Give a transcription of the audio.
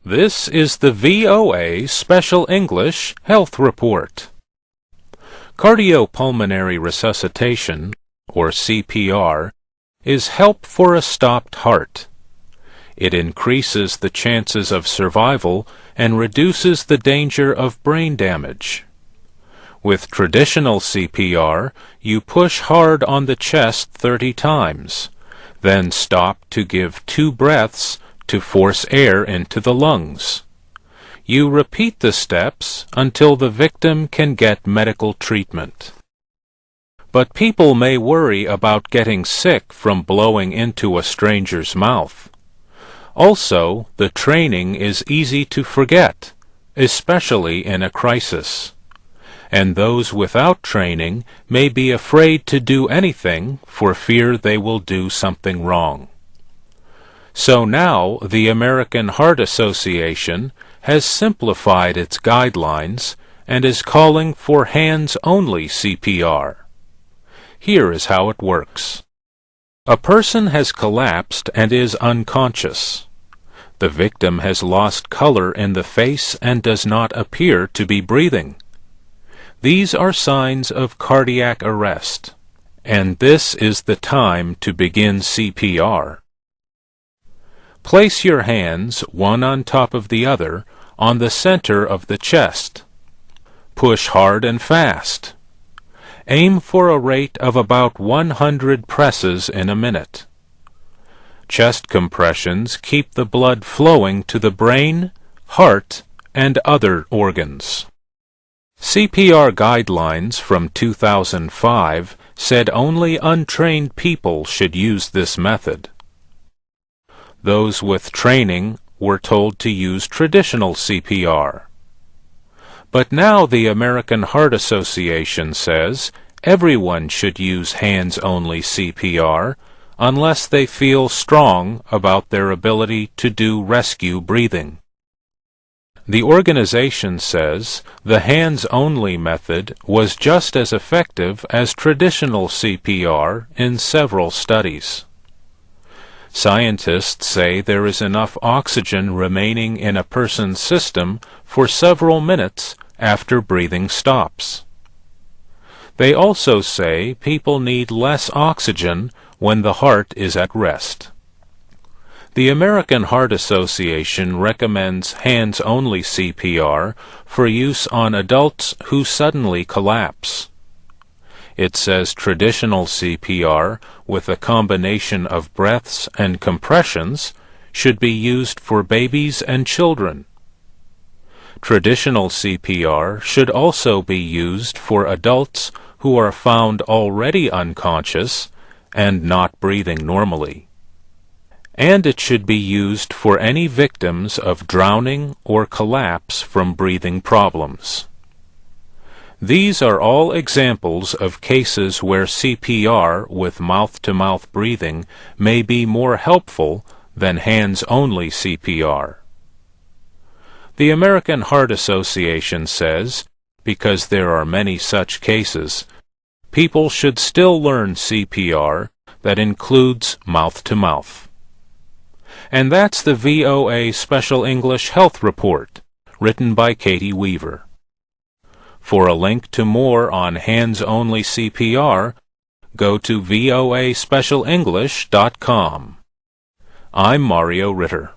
This is the VOA Special English Health Report. Cardiopulmonary resuscitation, or CPR, is help for a stopped heart. It increases the chances of survival and reduces the danger of brain damage. With traditional CPR, you push hard on the chest 30 times, then stop to give 2 breaths to force air into the lungs. You repeat the steps until the victim can get medical treatment. But people may worry about getting sick from blowing into a stranger's mouth. Also, the training is easy to forget, especially in a crisis. And those without training may be afraid to do anything for fear they will do something wrong. So now the American Heart Association has simplified its guidelines and is calling for hands-only CPR. Here is how it works. A person has collapsed and is unconscious. The victim has lost color in the face and does not appear to be breathing. These are signs of cardiac arrest, and this is the time to begin CPR. Place your hands, one on top of the other, on the center of the chest. Push hard and fast. Aim for a rate of about 100 presses in a minute. Chest compressions keep the blood flowing to the brain, heart, and other organs. CPR guidelines from 2005 said only untrained people should use this method. Those with training were told to use traditional CPR. But now the American Heart Association says everyone should use hands-only CPR unless they feel strong about their ability to do rescue breathing. The organization says the hands-only method was just as effective as traditional CPR in several studies. Scientists say there is enough oxygen remaining in a person's system for several minutes after breathing stops. They also say people need less oxygen when the heart is at rest. The American Heart Association recommends hands-only CPR for use on adults who suddenly collapse. It says traditional CPR with a combination of breaths and compressions should be used for babies and children. Traditional CPR should also be used for adults who are found already unconscious and not breathing normally. And it should be used for any victims of drowning or collapse from breathing problems. These are all examples of cases where CPR with mouth-to-mouth breathing may be more helpful than hands-only CPR. The American Heart Association says, because there are many such cases, people should still learn CPR that includes mouth-to-mouth. And that's the VOA Special English Health Report, written by Katie Weaver. For a link to more on hands-only CPR, go to voaspecialenglish.com. I'm Mario Ritter.